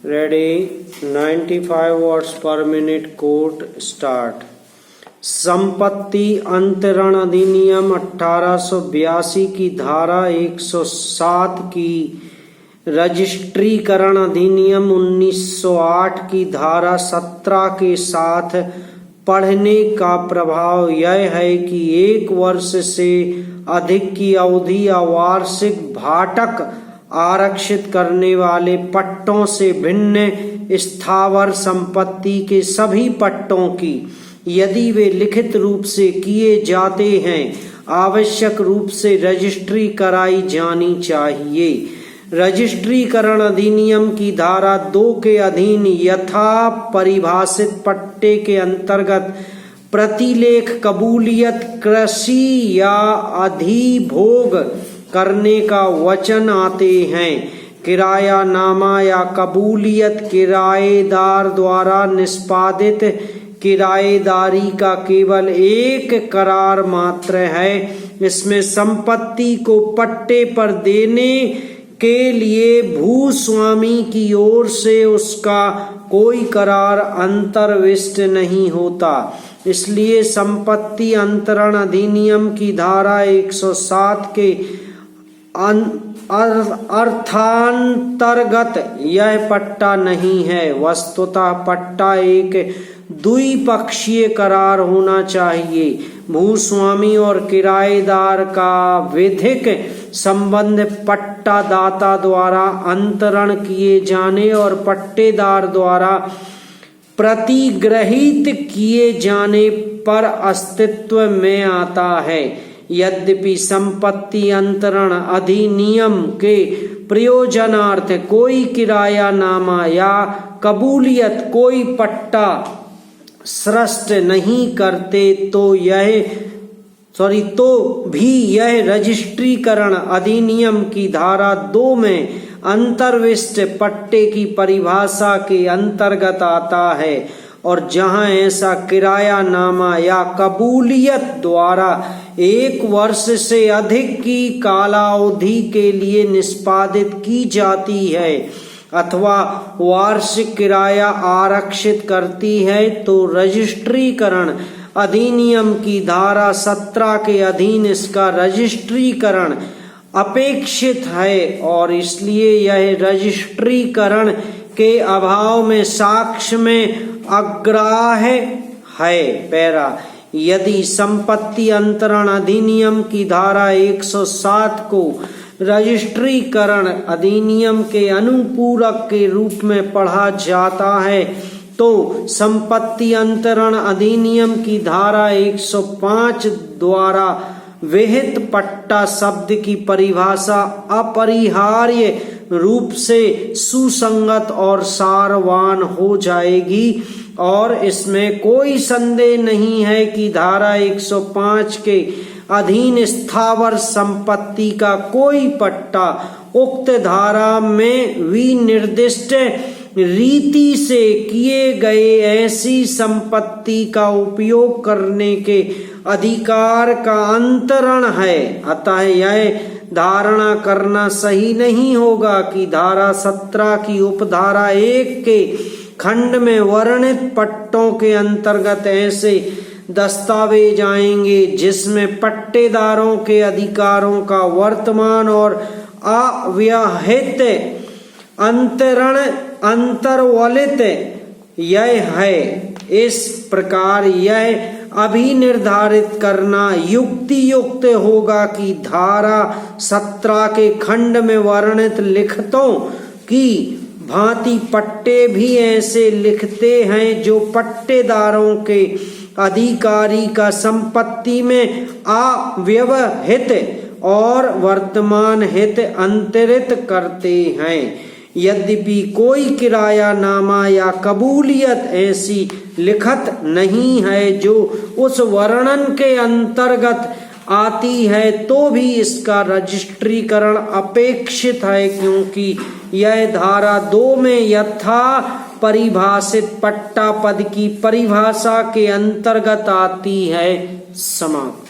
Ready 95 words per minute quote start. संपत्ति अंतरण अधिनियम 1882 की धारा 107 की, रजिस्ट्रीकरण अधिनियम 1908 की धारा 17 के साथ पढ़ने का प्रभाव यह है कि 1 वर्ष से अधिक की अवधि या वार्षिक भाटक आरक्षित करने वाले पट्टों से भिन्न स्थावर संपत्ति के सभी पट्टों की, यदि वे लिखित रूप से किए जाते हैं, आवश्यक रूप से रजिस्ट्री कराई जानी चाहिए। रजिस्ट्रीकरण अधिनियम की धारा 2 के अधीन यथा परिभाषित पट्टे के अंतर्गत प्रतिलेख कबूलियत कृषि या अधिभोग करने का वचन आते हैं। किरायानामा या कबूलियत किराएदार द्वारा निष्पादित किराएदारी का केवल एक करार मात्र है। इसमें संपत्ति को पट्टे पर देने के लिए भूस्वामी की ओर से उसका कोई करार अंतर्विष्ट नहीं होता। इसलिए संपत्ति अंतरण अधिनियम की धारा 107 के अर्थांतर्गत यह पट्टा नहीं है। वस्तुतः पट्टा एक द्विपक्षीय करार होना चाहिए। भूस्वामी और किराएदार का विधिक संबंध पट्टादाता द्वारा अंतरण किए जाने और पट्टेदार द्वारा प्रतिग्रहित किए जाने पर अस्तित्व में आता है। यद्यपि संपत्ति अंतरण अधिनियम के प्रयोजनार्थ कोई किरायानामा या कबूलियत कोई पट्टा सृष्ट नहीं करते तो भी यह रजिस्ट्रीकरण अधिनियम की धारा 2 में अंतर्विष्ट पट्टे की परिभाषा के अंतर्गत आता है। और जहां ऐसा किरायानामा या कबूलियत द्वारा 1 वर्ष से अधिक की कालावधि के लिए निष्पादित की जाती है अथवा वार्षिक किराया आरक्षित करती है, तो रजिस्ट्रीकरण अधिनियम की धारा 17 के अधीन इसका रजिस्ट्रीकरण अपेक्षित है और इसलिए यह रजिस्ट्रीकरण के अभाव में साक्ष्य में अग्राह्य है। पैरा, यदि संपत्ति अंतरण अधिनियम की धारा 107 को रजिस्ट्रीकरण अधिनियम के अनुपूरक के रूप में पढ़ा जाता है, तो संपत्ति अंतरण अधिनियम की धारा 105 द्वारा विहित पट्टा शब्द की परिभाषा अपरिहार्य रूप से सुसंगत और सारवान हो जाएगी। और इसमें कोई संदेह नहीं है कि धारा 105 के अधीन स्थावर संपत्ति का कोई पट्टा उक्त धारा में विनिर्दिष्ट रीति से किए गए ऐसी संपत्ति का उपयोग करने के अधिकार का अंतरण है। अतः यह धारणा करना सही नहीं होगा कि धारा 17 की उपधारा 1 के खंड में वर्णित पट्टों के अंतर्गत ऐसे दस्तावेज आएंगे जिसमें पट्टेदारों के अधिकारों का वर्तमान और अव्यवहित अंतर्वलित यह है। इस प्रकार यह अभी निर्धारित करना युक्तियुक्त होगा कि धारा 17 के खंड में वर्णित लिखतों की भांति पट्टे भी ऐसे लिखते हैं जो पट्टेदारों के अधिकारी का संपत्ति में अव्यवहित और वर्तमान हित अंतरित करते हैं। यद्यपि कोई किरायानामा या कबूलियत ऐसी लिखत नहीं है जो उस वर्णन के अंतर्गत आती है, तो भी इसका रजिस्ट्रीकरण अपेक्षित है, क्योंकि यह धारा 2 में यथा परिभाषित पट्टा पद की परिभाषा के अंतर्गत आती है। समाप्त।